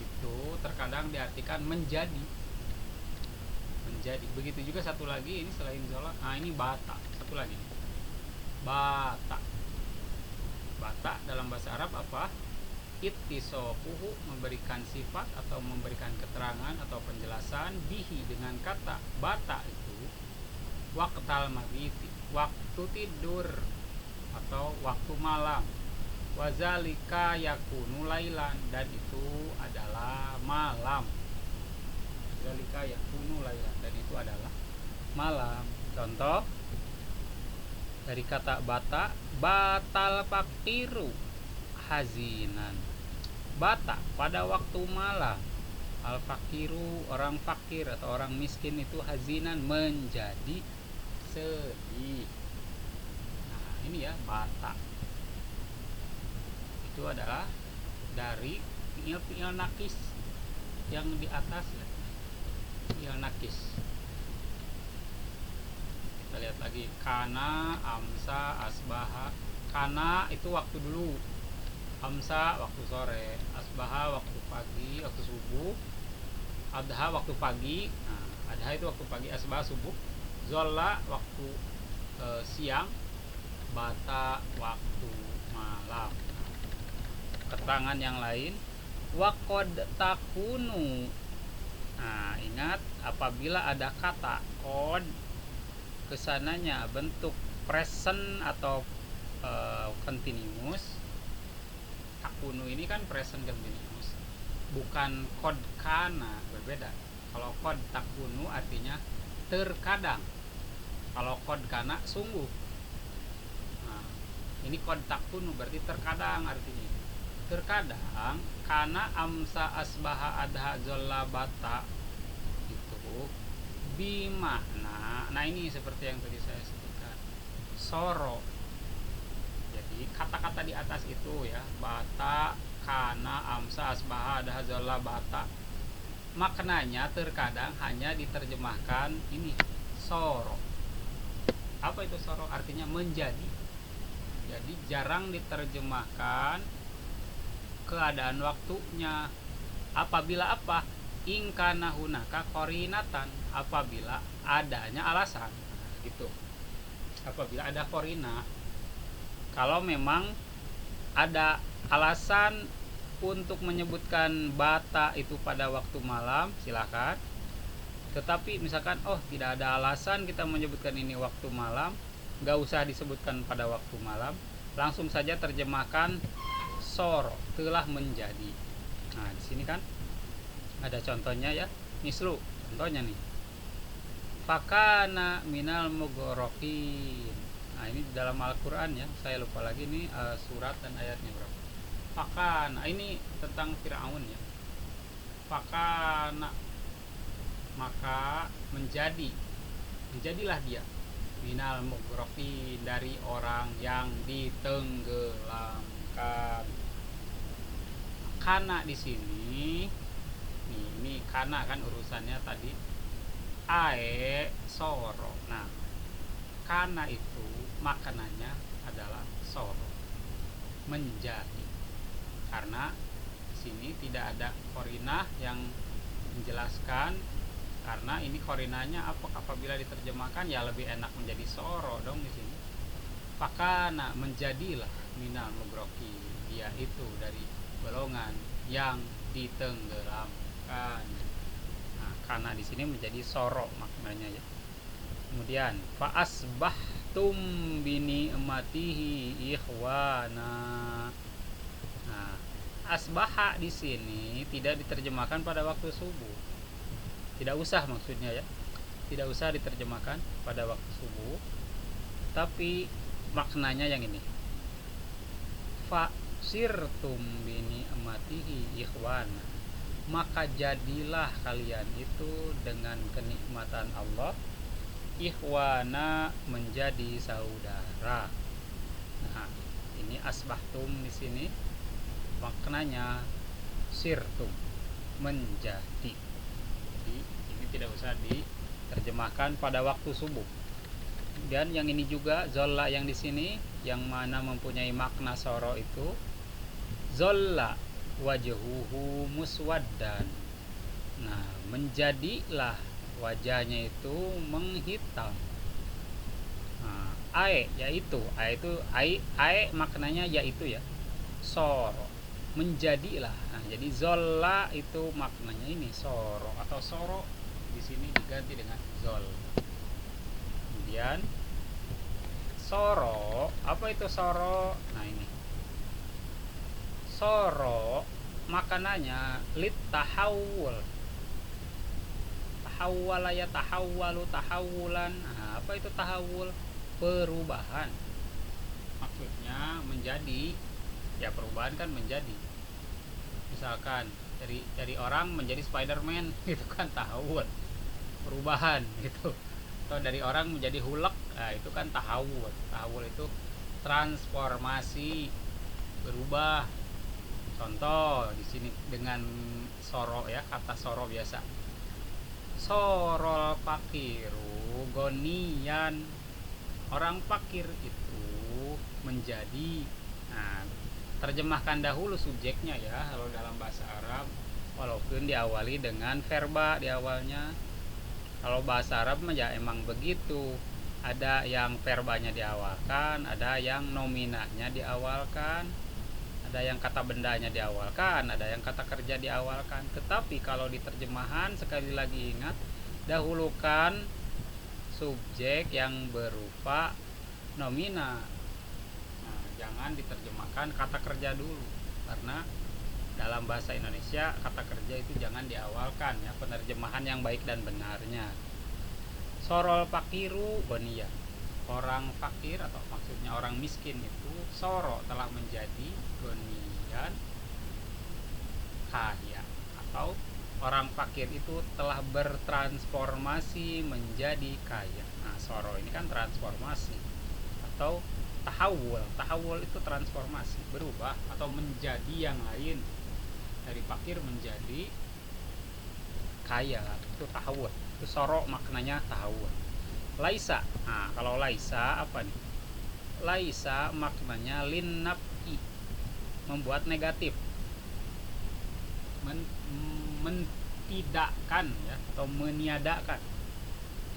[SPEAKER 1] itu terkadang diartikan menjadi. Begitu juga satu lagi, ini selain zolla, ini bata, satu lagi, bata dalam bahasa Arab apa? Ittisofuhu, memberikan sifat atau memberikan keterangan atau penjelasan bihi dengan kata bata itu waqtal mabiti, waktu tidur atau waktu malam. Wazalika yakunu lailan, dan itu adalah malam. Wazalika yakunu lailan, dan itu adalah malam. Contoh dari kata bata, batal faqiru hazinan. Bata, pada waktu malam, al faqiru, orang fakir atau orang miskin itu hazinan, menjadi sedih. Ini ya bata, itu adalah dari fi'il nakis yang di atas ya. Fi'il nakis, kita lihat lagi, kana, amsa, asbaha. Kana itu waktu dulu, amsa waktu sore, asbaha waktu pagi, waktu subuh, adha waktu pagi. Adha itu waktu pagi, asbaha subuh, zolla waktu siang, bata waktu malam. Keterangan yang lain, waqad takunu. Ingat, apabila ada kata qad, kesananya bentuk present atau continuous. Takunu ini kan present continuous, bukan qad kana, berbeda. Kalau qad takunu artinya terkadang, kalau qad kana sungguh. Ini qad takunu berarti terkadang artinya. Terkadang kana, amsa, asbaha, adha, zolla, bata itu bimakna. Ini seperti yang tadi saya sebutkan, soro. Jadi kata-kata di atas itu ya, bata, kana, amsa, asbaha, adha, zolla, bata, maknanya terkadang hanya diterjemahkan ini soro. Apa itu soro? Artinya menjadi. Jadi jarang diterjemahkan keadaan waktunya. Apabila apa? ingkana hunaka korinatan, apabila adanya alasan. Gitu. Apabila ada korina, kalau memang ada alasan untuk menyebutkan bata itu pada waktu malam, silakan. Tetapi misalkan tidak ada alasan kita menyebutkan ini waktu malam, nggak usah disebutkan pada waktu malam, langsung saja terjemahkan soro, telah menjadi. Nah di sini kan ada contohnya ya, mislu, contohnya nih, fakana minal mugorokin. Nah ini di dalam Al-Quran ya, saya lupa lagi nih surat dan ayatnya berapa. Fakana ini tentang Fir'aun ya. Fakana, maka menjadilah dia minal mugorokin, dari orang yang ditenggelamkan. Kana di sini nih, ini kana kan urusannya tadi ae soro. Nah kana itu makanannya adalah soro, menjadi, karena di sini tidak ada korinah yang menjelaskan. Karena ini korinanya apabila diterjemahkan ya lebih enak menjadi soro dong di sini. Fakana, menjadilah minal mugroki, dia itu dari golongan yang ditenggelamkan. Nah, karena di sini menjadi soro maknanya ya. Kemudian fa asbahtum bini ematihi ikhwana. Nah, asbaha di sini tidak diterjemahkan pada waktu subuh. Tidak usah, maksudnya ya, tidak usah diterjemahkan pada waktu subuh, tapi maknanya yang ini, fa sirtum bini amatihi ikhwana, maka jadilah kalian itu dengan kenikmatan Allah ikhwana, menjadi saudara. Nah ini asbahtum di sini maknanya sirtum, menjadi. Jadi ini tidak usah diterjemahkan pada waktu subuh. Dan yang ini juga zolla yang di sini, yang mana mempunyai makna soro itu, zolla wajhuhu muswaddan. Nah menjadilah wajahnya itu menghitam. Nah, ae yaitu, ae maknanya yaitu ya, soro, menjadilah. Nah, jadi zolla itu maknanya ini soro, atau soro di sini diganti dengan zol. Kemudian soro, apa itu soro? Nah ini soro makanannya lit tahawul, tahawwala ya tahawwalu tahawulan. Nah, apa itu tahawul? Perubahan, maksudnya menjadi. Ya perubahan kan menjadi, misalkan dari orang menjadi Spiderman itu kan tahawul, perubahan gitu. Atau dari orang menjadi Hulk, nah itu kan tahawul. Tahawul itu transformasi, berubah. Contoh di sini dengan soro ya, kata soro biasa, sorol fakiru gonian, orang fakir itu menjadi. Nah terjemahkan dahulu subjeknya ya kalau dalam bahasa Arab, walaupun diawali dengan verba di awalnya. Kalau bahasa Arab ya emang begitu, ada yang verbanya diawalkan, ada yang nominanya diawalkan, ada yang kata bendanya diawalkan, ada yang kata kerja diawalkan. Tetapi kalau di terjemahan, sekali lagi ingat, dahulukan subjek yang berupa nomina. Jangan diterjemahkan kata kerja dulu, karena dalam bahasa Indonesia kata kerja itu jangan diawalkan ya, penerjemahan yang baik dan benarnya. Sorol fakiru goniya, orang fakir atau maksudnya orang miskin itu soro, telah menjadi, gonian, kaya, atau orang fakir itu telah bertransformasi menjadi kaya. Nah soro ini kan transformasi atau tahawul itu transformasi, berubah atau menjadi yang lain, dari fakir menjadi kaya, itu tahawul. Itu soro maknanya tahawul. Laisa, nah kalau laisa apa nih? Laisa maknanya membuat negatif, mentidakkan ya, atau meniadakan,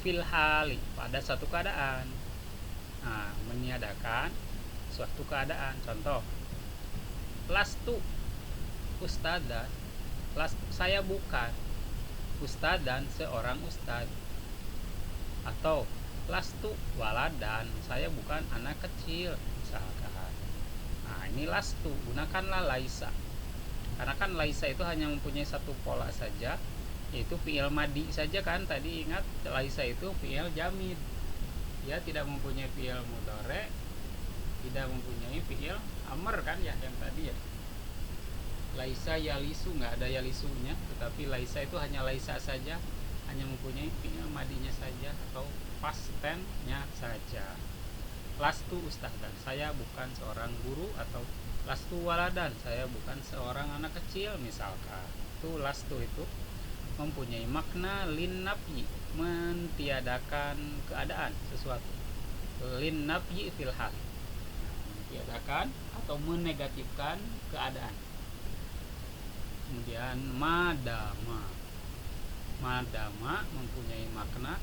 [SPEAKER 1] fil hali, pada satu keadaan. Nah, meniadakan suatu keadaan. Contoh, lastu ustadan, saya bukan ustadan, seorang ustad. Atau lastu waladan, saya bukan anak kecil misalkan. Nah, ini lastu, gunakanlah laisa. Karena kan laisa itu hanya mempunyai satu pola saja, yaitu fi'il madi saja kan. Tadi ingat laisa itu fi'il jamid. Dia tidak mempunyai fi'il mudhari, tidak mempunyai fi'il amr kan ya, yang tadi ya. Laisa yalisu, nggak ada yalisunya, tetapi laisa itu hanya laisa saja, hanya mempunyai fi'il madinya saja atau past tense-nya saja. Lastu ustadzan, saya bukan seorang guru. Atau lastu waladan, saya bukan seorang anak kecil misalkan. Itu lastu itu mempunyai makna linnafyi, mentiadakan keadaan sesuatu. Linnafyi fil hal, mentiadakan atau menegatifkan keadaan. Kemudian madama, madama mempunyai makna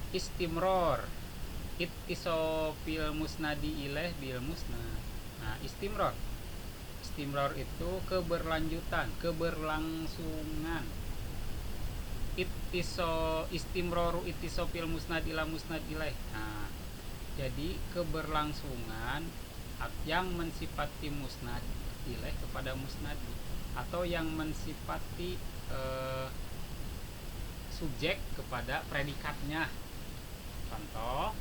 [SPEAKER 1] istimror, ittiso fil musnadi ilaih bil musnad. Nah, istimror itu keberlanjutan, keberlangsungan. Istimroru ittiso fil musnad ila musnad ilaih. Nah, jadi keberlangsungan yang mensifati musnad ilaih kepada musnad, atau yang mensifati subjek kepada predikatnya. Contoh,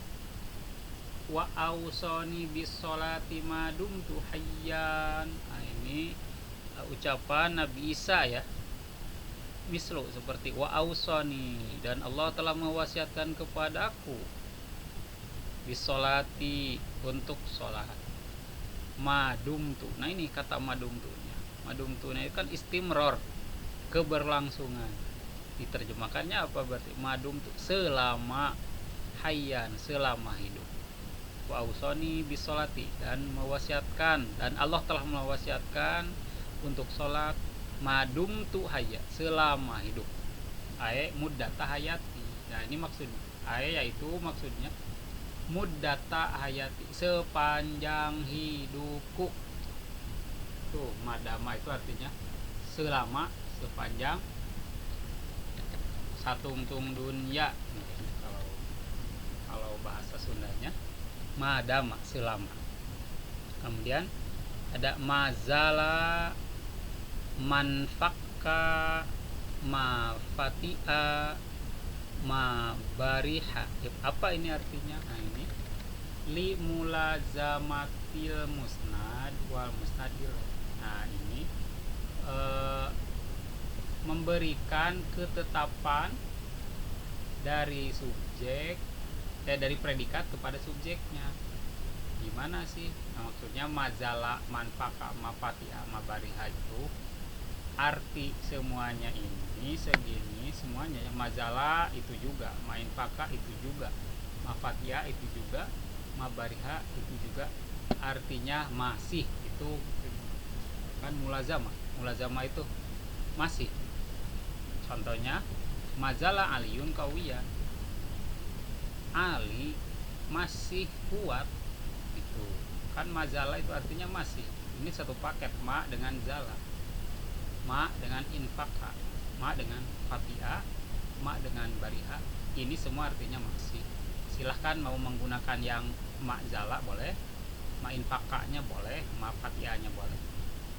[SPEAKER 1] wa ausoni bis sholati ma dumtu hayyan. Nah, ini ucapan Nabi Isa ya. Mislu seperti wa ausoni, dan Allah telah mewasiatkan kepadaku, bis sholati, untuk sholat, ma dumtu. Nah, ini kata ma dumtunya. Ma dumtunya itu kan istimror, keberlangsungan. Diterjemahkannya apa berarti? Ma dumtu, selama hayyan, selama hidup. Wa ausoni bis sholati, dan mewasiatkan, dan Allah telah mewasiatkan untuk sholat, madum tu hayya, selama hidup. Ae muddata hayati. Nah, ini maksudnya. Ae yaitu maksudnya muddata hayati, sepanjang hidupku. Tuh, madama itu artinya selama, sepanjang, satungtung dunia. Kalau bahasa Sundanya madama, selama. Kemudian ada mazala, manfakka, mafatia, mabariha. Apa ini artinya? Nah, ini li mulazamatil musnad wal musnadil. Nah, ini memberikan ketetapan dari subjek, dari predikat kepada subjeknya. Gimana sih? Nah, maksudnya mazala, manfaka, mafatia, mabariha itu arti semuanya ini segini semuanya ya. Mazala itu juga, manfaka itu juga, mafatia itu juga, mabariha itu juga, artinya masih. Itu kan mulazama itu masih. Contohnya mazala aliyun kawiyan, Ali masih kuat. Itu kan mazala itu artinya masih. Ini satu paket, ma dengan zala, ma dengan infaka, ma dengan fatia, ma dengan bariha. Ini semua artinya masih. Silahkan mau menggunakan yang ma zala boleh, ma infakanya boleh, ma fatianya boleh,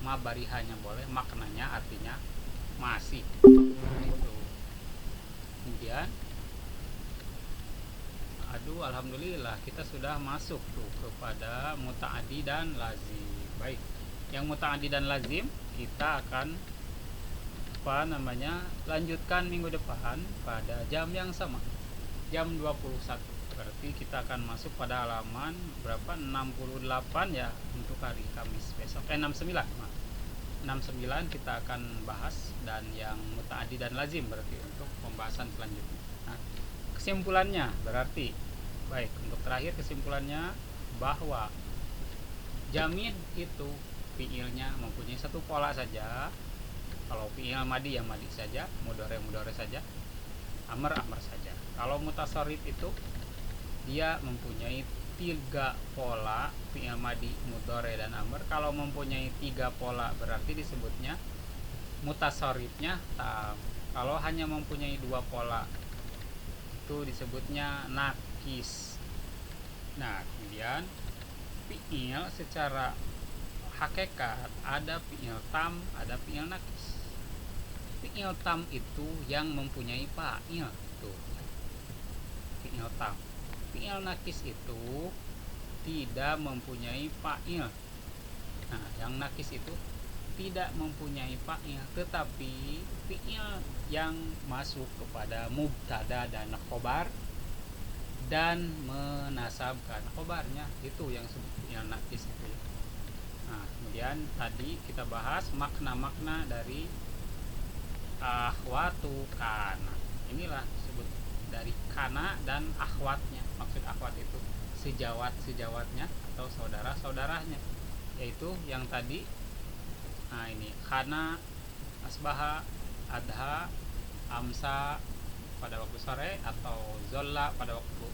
[SPEAKER 1] ma barihanya boleh. Maknanya artinya masih. Nah, itu. Kemudian alhamdulillah kita sudah masuk tuh kepada muta'addi dan lazim. Baik, yang muta'addi dan lazim kita akan lanjutkan minggu depan pada jam yang sama, jam 21. Berarti kita akan masuk pada halaman berapa? 68 ya untuk hari Kamis besok. 69. 69 kita akan bahas, dan yang muta'addi dan lazim berarti untuk pembahasan selanjutnya. Nah, kesimpulannya berarti, baik, untuk terakhir kesimpulannya bahwa jamid itu fiilnya mempunyai satu pola saja, Kalau fi'il madi ya madi saja, mudhari mudhari saja, amr amr saja. Kalau mutasarrif itu dia mempunyai 3 pola, fi'il madi, mudhari dan amr. Kalau mempunyai 3 pola berarti disebutnya mutasarrifnya tam. Kalau hanya mempunyai 2 pola itu disebutnya nakis. Nah, kemudian fi'il secara hakikat ada fi'il tam, ada fi'il nakis. Fi'il tam itu yang mempunyai fa'il tuh. Fi'il tam. Fi'il nakis itu tidak mempunyai fa'il. Nah, yang nakis itu tidak mempunyai fa'il, tetapi fi'il yang masuk kepada mubtada dan khobar dan menasabkan khobarnya, itu yang disebut fi'il nakis itu. Nah, kemudian tadi kita bahas makna-makna dari akhwatu kana. Inilah disebut dari kana dan akhwatnya. Maksud akhwat itu sejawat-sejawatnya atau saudara-saudaranya, yaitu yang tadi. Nah, ini kana, asbaha, adha, amsa pada waktu sore, atau zolla pada waktu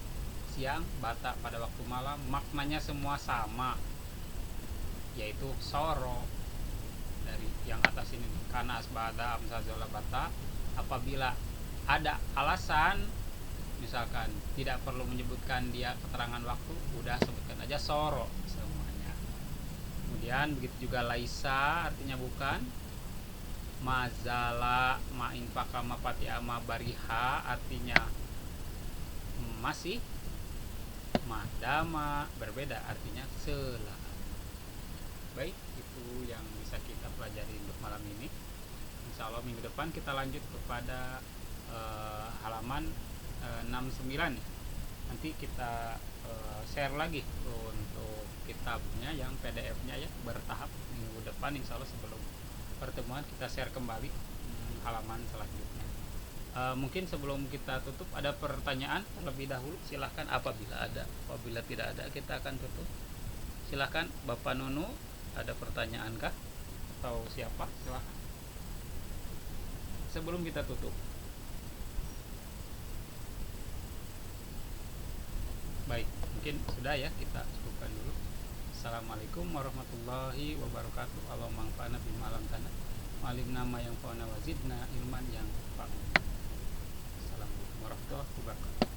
[SPEAKER 1] siang, bata pada waktu malam. Maknanya semua sama, yaitu soro. Dari yang atas ini, kana, asbaha, adha, amsa, zolla, bata. Apabila ada alasan, misalkan tidak perlu menyebutkan dia keterangan waktu, udah sebutkan aja soro semuanya. Kemudian begitu juga laisa, artinya bukan. Mazala, ma'infaka, mapati, ama, bariha, artinya masih. Madama, berbeda, artinya selah. Baik, itu yang bisa kita pelajari untuk malam ini. Insya Allah minggu depan kita lanjut kepada halaman 69. Nanti kita share lagi untuk kitabnya yang PDF-nya ya, bertahap. Minggu depan insya Allah sebelum pertemuan kita share kembali halaman selanjutnya. Mungkin sebelum kita tutup ada pertanyaan terlebih dahulu, silahkan. Apabila ada, apabila tidak ada kita akan tutup. Silahkan Bapak Nunu, ada pertanyaan kah atau siapa? Silahkan sebelum kita tutup. Baik, mungkin sudah ya, kita cukupkan dulu. Assalamualaikum warahmatullahi wabarakatuh. Allahumma anfa'na bima 'allamtana wa 'allimna ma yanfa'una wa zidna ilman yang. Assalamualaikum warahmatullahi wabarakatuh.